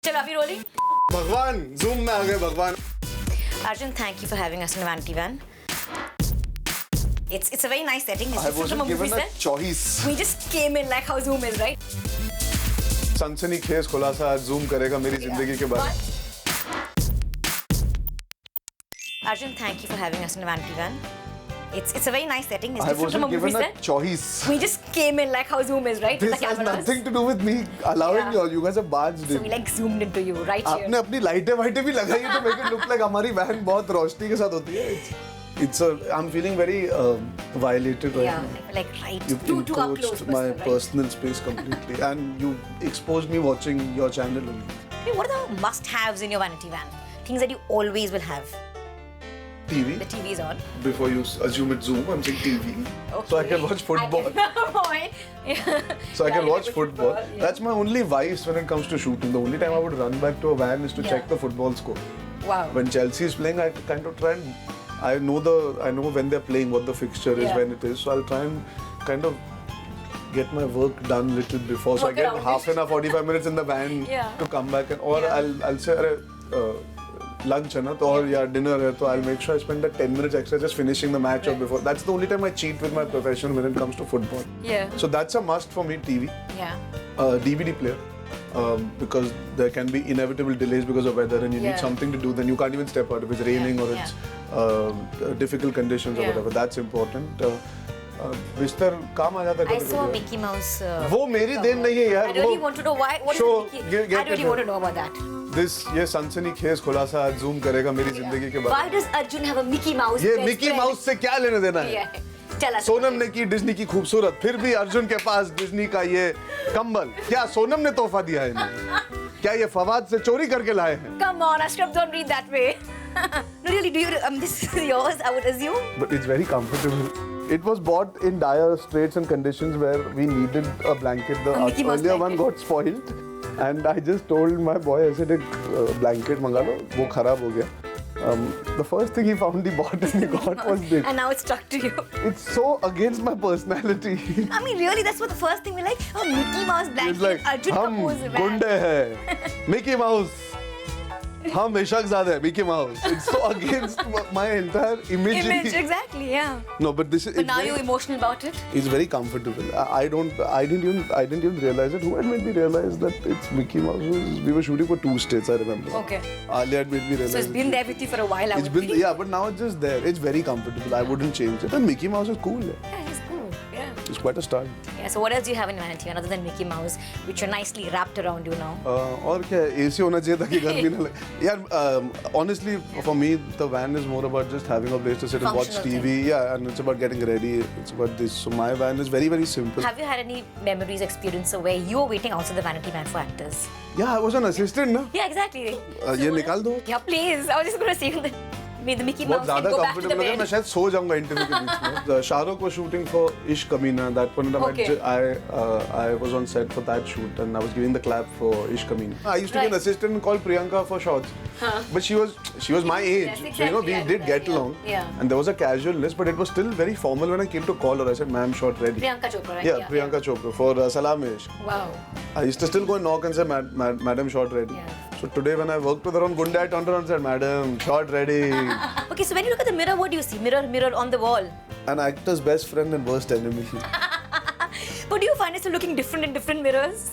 चलो अभी रोलिंग भगवान जूम में आ गए भगवान. Arjun, thank you for having us in Vanity Van. It's a very nice setting. It's I different from wasn't a movie given a set. choice. We just came in like how Zoom is, right? सनसनीखेज खुलासा आज zoom करेगा मेरी जिंदगी के बारे में. Arjun, thank you for having us in Vanity Van. It's a very nice setting. It's I different from a wasn't movie given a set. choice. We just came in like how Zoom is, right? With This the has cameras. nothing to do with me allowing Yeah. you all. You guys have barged So in. we like zoomed into you right here. आपने अपनी लाइटें वाइटें भी लगाई है तो मेरे को look like हमारी वैन बहुत रोशनी के साथ होती है. It's a. I'm feeling very violated right Yeah, now. like right. You've Too up close. encroached my right? personal space completely, and you exposed me watching your channel only. Hey, what are the must-haves in your Vanity Van? Things that you always will have. TV. The TV is on. Before you assume it's Zoom, I'm saying TV. Okay. So I can watch football. Point. Yeah. So I can Yeah, watch football. yeah. That's my only vice when it comes to shooting. The only time I would run back to a van is to Yeah. check the football score. Wow. When Chelsea is playing, I kind of try and I know when they're playing, what the fixture is, Yeah. when it is. So I'll try and kind of get my work done little before. So I Work get around half it. an hour, 45 minutes in the van Yeah. to come back, and or Yeah. I'll say lunch है ना तो और या dinner है तो I'll make sure I spend that 10 minutes extra just finishing the match or Right. before. That's the only time I cheat with my profession when it comes to football. Yeah. So that's a must for me. TV. Yeah. DVD player because there can be inevitable delays because of weather and you Yeah. need something to do, then you can't even step out if it's raining or Yeah. it's difficult conditions or Yeah. whatever. That's important. बिस्तर काम आ जाता है I कभी saw कभी. Mickey Mouse. वो मेरी then नहीं है यार. I really वो want to know why. What is show, Mickey? get I really it. want to know about that. ये सनसनीखेज खुलासा आज जूम करेगा मेरी जिंदगी के बारे Why does Arjun have a Mickई Mouse? में. ये best मिकी friend? माउस से क्या लेने देना है. Yeah. Tell us. सोनम ने की डिज्नी की खूबसूरत, फिर भी अर्जुन के पास डिज्नी का ये कंबल. क्या सोनम ने तोहफा दिया है इन्हें? क्या ये फवाद से चोरी करके लाए हैं? Come on, Ashraf, don't read that way. No, really, do you? This is yours, I would assume. But it's very comfortable. It was bought in dire straits and conditions where we needed a blanket. The A Mickey Mouse earlier one blanket. got spoiled, and I just told my boy, I said, "एक blanket मंगा लो, वो खराब हो गया." The first thing he found he bought and he got was this. And now it's stuck to you. It's so against my personality. I mean, really, that's what the first thing we like. Oh, Mickey Mouse blanket. It's like Arjun हम Kapoor's van. गुंडे हैं, Mickey Mouse. हम इशक ज़्यादा है, Mickey Mouse. It's so against my entire Image, imagery. exactly, yeah. No, but this is. But it's now very- you're emotional about it. It's very comfortable. I didn't even realize it. Who had made me realize that it's Mickey Mouse? We were shooting for 2 states, I remember. Okay. Alia had made me realize. So it's been there with you for a while, I It's would been think. yeah, but now it's just there. It's very comfortable. I wouldn't change it. And Mickey Mouse is cool. Yeah. Yeah, he's cool. Yeah. It's quite a style. Yeah. So what else do you have in Vanity other than Mickey Mouse, which are nicely wrapped around you now? और क्या है AC होना चाहिए ताकि गर्मी ना लगे. यार honestly for me the van is more about just having a place to sit and watch Functional TV. Yeah, and it's about getting ready. It's about this. So my van is very simple. Have you had any memories, experience where you were waiting outside the Vanity Van for actors? Yeah, I was an assistant ना. Yeah, exactly. ये निकाल दो. Yeah, please. I was just going to say that. May the Mickey बहुत Mouse ज़्यादा can go back to the comfortable है. मैं bed. शायद सो जाऊंगा इंटरव्यू के बीच में. Shahrukh was shooting for Ishq Amina. That point Okay. I was on set for that shoot and I was giving the clap for Ishq Amina. I used to be an Right. assistant and call Priyanka for shots. But she was my age. Yes, So, you know, we exactly. did get Yeah. along. Yeah. And there was a casualness, but it was still very formal when I came to call her. I said, "Ma'am, shot ready." Priyanka Chopra, right? Yeah, Priyanka Chopra for Salam Ishq. Wow. I used to still go and knock and say, "Madam, shot ready." Yeah. So today when I worked with her on Gunday, I turned around and said, "Madam, shot ready." Okay, so when you look at the mirror, what do you see? Mirror on the wall. An actor's best friend and worst enemy. But do you find yourself looking different in different mirrors?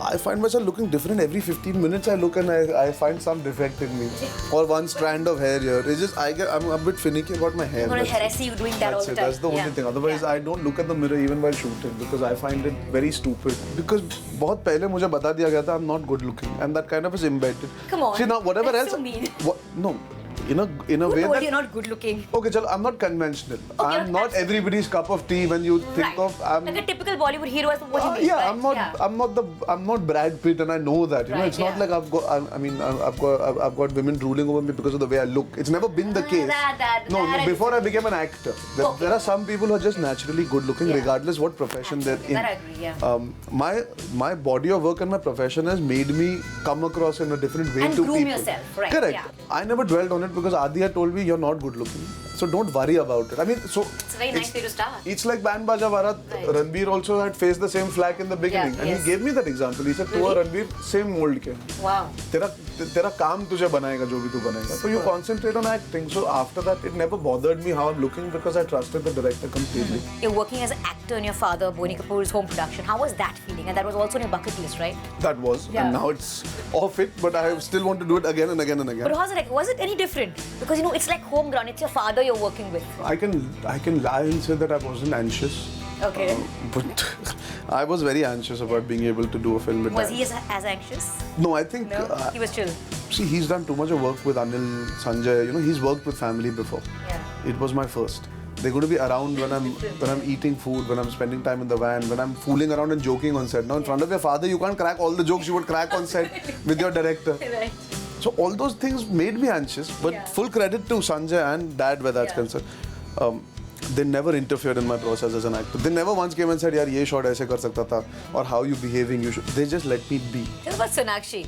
I find myself looking different every 15 minutes. I look and I find some defect in me, or one strand of hair here. It's just I'm a bit finicky about my hair. I'm gonna That's it. see you doing that all That's the it. time. That's the only Yeah. thing. Otherwise, Yeah. I don't look at the mirror even while shooting because I find it very stupid. Because बहुत पहले मुझे बता दिया गया था I'm not good looking, and that kind of is embedded. Come on. See now whatever That's else. so mean. No, in a Who way told that. you're not good looking? Okay, chalo, I'm not conventional. Okay, I'm not that's- everybody's cup of tea when you think Right. of. I'm like a typical Bollywood hero is what you mean. yeah, right? I'm not Brad Pitt, and I know that. You know, Right, it's not yeah. like I've got women ruling over me because of the way I look. It's never been the case. No, that before I became an actor, there are some people who are just naturally good looking, Yeah. regardless what profession Absolutely, they're in. that I agree, yeah. My body of work and my profession has made me come across in a different way And to groom people. yourself, right, Correct. yeah. I never dwelled on it because Adi had told me you're not good looking, so don't worry about it. I mean, so It's a very nice way to start. It's like Band Baja Bharat. Right. Ranveer also had faced the same flack in the beginning, and yes. he gave me that example. He said, "तू और Ranveer same mold के हैं. Wow. तेरा काम तुझे बनाएगा जो भी तू बनाएगा." So you concentrate on acting. So after that, it never bothered me how I'm looking because I trusted the director completely. You're working as an actor in your father, Boney Kapoor's home production. How was that feeling? And that was also on your bucket list, right? That was, Yeah. and now it's off it. But I still want to do it again and again and again. But was it any different? Because it's like home ground. It's your father you're working with. I can lie and say that I wasn't anxious. Okay. But I was very anxious about being able to do a film with Was Dad. he as anxious? No, I think. No, he was chill. See, he's done too much of work with Anil, Sanjay. He's worked with family before. Yeah. It was my first. They're going to be around when I'm eating food, when I'm spending time in the van, when I'm fooling around and joking on set. Now, in front of your father, you can't crack all the jokes you would crack on set with your director. Right. So all those things made me anxious. But Yeah. full credit to Sanjay and Dad where that's Yeah. concerned. They never interfered in my process as an actor. They never once came and said, "Yaar, ye shot aise kar sakta tha," or "How you behaving? You should." They just let me be. Tell us about Sonakshi.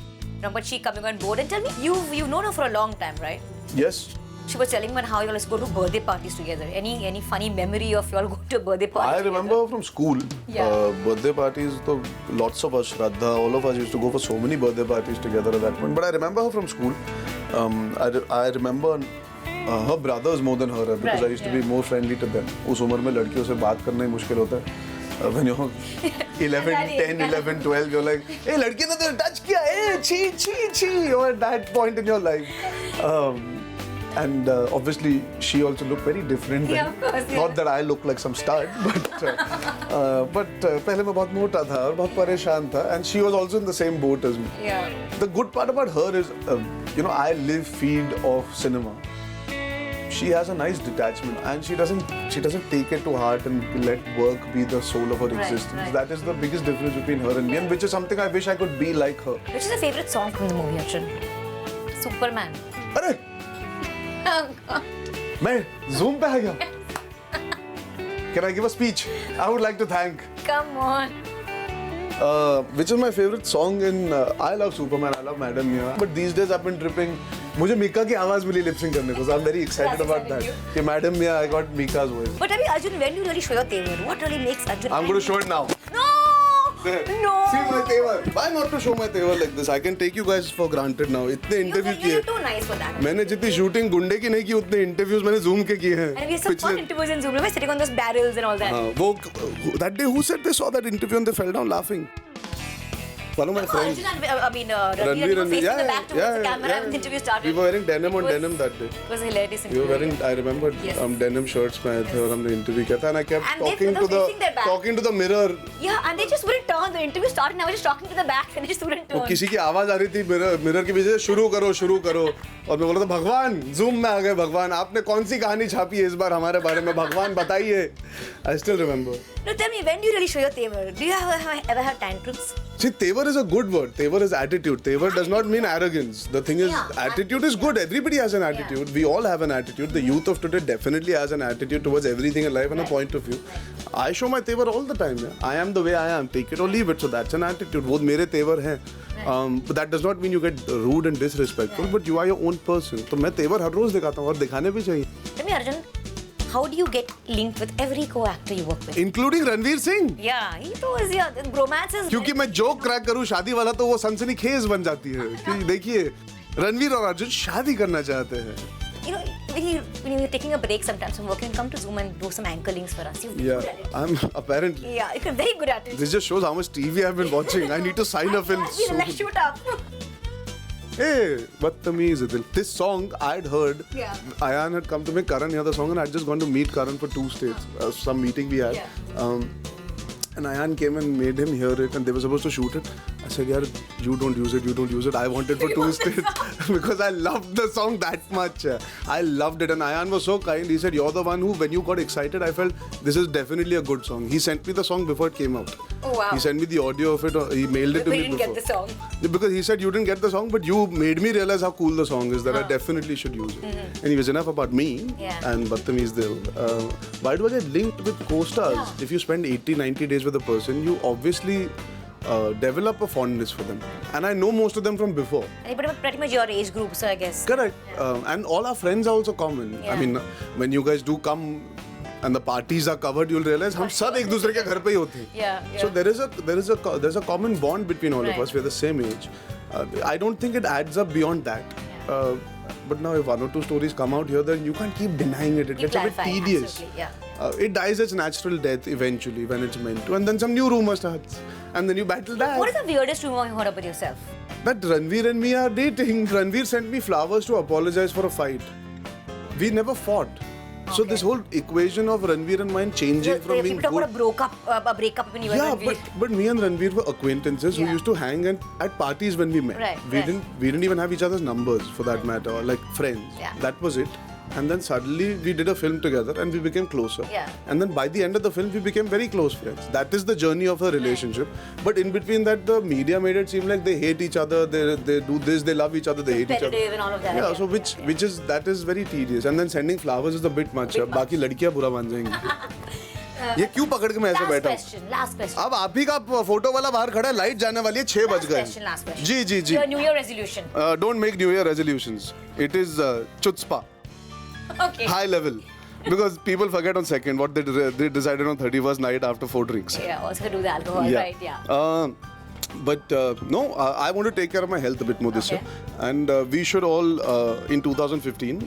But she coming on board and tell me, you've known her for a long time, right? Yes. She was telling me how you all go to birthday parties together. Any funny memory of you all going to a birthday party? I remember from school, Yeah. birthday parties. So lots of us, Shraddha, all of us used to go for so many birthday parties together at that point. But I remember her from school. I remember her brothers more than her because Right, I used to be more friendly to them. उस उम्र में लड़कियों से बात करना ही मुश्किल होता है. When you're 11, 10, 11, 12, you're like, "Hey, लड़की ने तो touch किया, hey, छी. You're at that point in your life. And obviously, she also looked very different. Yeah, of course, yeah. Not that I look like some stud, but पहले मैं बहुत मोटा था और बहुत परेशान था, and she was also in the same boat as me. Yeah. The good part about her is, I live feed of cinema. She has a nice detachment, and she doesn't take it to heart and let work be the soul of her Right, existence. right. That is the biggest difference between her and me, and which is something I wish I could be like her. Which is your favorite song from the movie, Arjun? Superman. अरे मैं Zoom पे आ गया. Can I give a speech? I would like to thank. Come on. Which is my favorite song in I love Superman, I love Madam Mia. But these days I've been tripping. मुझे मीका की आवाज मिली lip sync करने को. So I'm very excited That's about that. exciting कि Madam Mia, I got Mika's voice. But Arjun, when do you really show your tevar? What really makes Arjun? I'm going to show it now. No! No! See my tevar. Why not to show my tevar like this? I can take you guys for granted now. इतने interview किए. You're too nice for that. मैंने जितनी shooting गुंडे की नहीं की उतने interviews मैंने Zoom के किए हैं. And we have some fun interviews in Zoom. Remember sitting on those barrels and all that. वो that day who said they saw that interview and they fell down laughing? One of my friends. Arjun and Ranveer were facing the back towards the camera when the interview started. We were wearing denim on denim that day. It was a hilarious We were interview. wearing, I remember, Yes. denim shirts में आए थे और हमने interview किया था and I kept And they talking were facing their back. to the mirror. Yeah, and they just wouldn't turn. The interview started and I was just talking to the back and they just wouldn't वो turn. किसी की आवाज आ रही थी mirror के पीछे से शुरू करो और मैं बोला था भगवान Zoom में आ गए भगवान आपने कौन सी कहानी छापी है इस बार हमारे बारे में भगवान बताइए. I still remember. No, tell me, when do you really show your tevar? Do you ever have tantrums? See, tevar is a good word. Tevar is attitude. Tevar does not mean arrogance. The thing is, Yeah. attitude is good. Everybody has an attitude. We all have an attitude. The youth of today definitely has an attitude towards everything in life and a point of view. I show my tevar all the time. Yeah. I am the way I am. Take it or leave it. So that's an attitude. वो मेरे तेवर हैं. But that does not mean you get rude and disrespectful. But you are your own person. तो मैं तेवर हर रोज दिखाता हूँ और दिखाने भी चाहिए. Tell me, Arjun, how do you get linked with every co-actor you work with? Including Ranveer Singh. Yeah, he was, yeah, the bromance is... क्योंकि मैं जोक क्रैक करूँ शादी वाला तो वो सनसनीखेज बन जाती है. कि देखिए रणवीर और अर्जुन शादी करना चाहते हैं. When you're taking a break sometimes from work, you can come to Zoom and do some anchor links for us. You're very Yeah, good at it. I'm apparently. Yeah, you're very good at it. This just shows how much TV I've been watching. I need to sign a film Let's soon. shoot up. Hey, Badtameez Dil. This song I'd heard. Yeah. Ayan had come to make Karan hear the song, and I'd just gone to meet Karan for 2 states. Some meeting we had. Yeah. And Ayan came and made him hear it, and they were supposed to shoot it. I said, "Yaar, you don't use it. I want it for 2 states because I loved the song that much. I loved it, and Ayan was so kind. He said, "You're the one who, when you got excited, I felt this is definitely a good song." He sent me the song before it came out. Oh, wow. He sent me the audio of it. He mailed it to But me you didn't before. get the song. Because he said you didn't get the song, but you made me realize how cool the song is, that I definitely should use it. Anyways, enough about me and Badtameez Dil. Why do I get linked with co-stars? Yeah. If you spend 80, 90 days with a person, you obviously develop a fondness for them. And I know most of them from before. And pretty much your age group, so I guess. Correct. And all our friends are also common. Yeah. I mean, when you guys do come and the parties are covered, you'll realize हम सब एक दूसरे के घर पे ही होते हैं. Yeah, yeah. So there's a common bond between all of Right. us. We're the same age. I don't think it adds up beyond that. But now if one or two stories come out here, then you can't keep denying it. It Keep gets a bit clarifying, tedious. absolutely, yeah. It dies its natural death eventually when it's meant to, and then some new rumor starts, and then you battle that. What is the weirdest rumor you heard about yourself? That Ranveer and me are dating. Ranveer sent me flowers to apologize for a fight. We never fought. So Okay. this whole equation of Ranveer and mine changing from being People talk about good. a breakup when you were Yeah, Ranveer. but me and Ranveer were acquaintances who Yeah. used to hang at parties when we met. Right, we right. didn't even have each other's numbers for that matter, or like friends. Yeah. That was it. And then suddenly we did a film together and we became closer. Yeah. And then by the end of the film we became very close friends. That is the journey of a relationship. But in between that, the media made it seem like they hate each other, they do this, they love each other, they hate each other. Competitive and all of that. Yeah, so which is that is very tedious. And then sending flowers is a bit much. Bit much. बाकी लड़कियां बुरा मान जाएंगी. ये क्यों पकड़ के मैं ऐसे बैठा हूँ? Last question. अब आप ही का फोटो वाला बाहर खड़ा है, लाइट जाने वाली है, 6 बज गए. Last question. Ji ji ji. Your New Year resolution. Don't make New Year resolutions. It is chutzpah, Okay. high level, because people forget on second what they decided on 31st night after 4 drinks. Yeah, also do the alcohol, right? Yeah. But no, I want to take care of my health a bit more this Okay. year, and we should all, in 2015,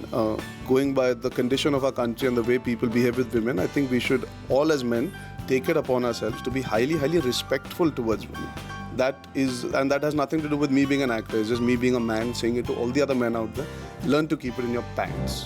going by the condition of our country and the way people behave with women, I think we should all as men take it upon ourselves to be highly, highly respectful towards women. That has nothing to do with me being an actor. It's just me being a man saying it to all the other men out there. Learn to keep it in your pants.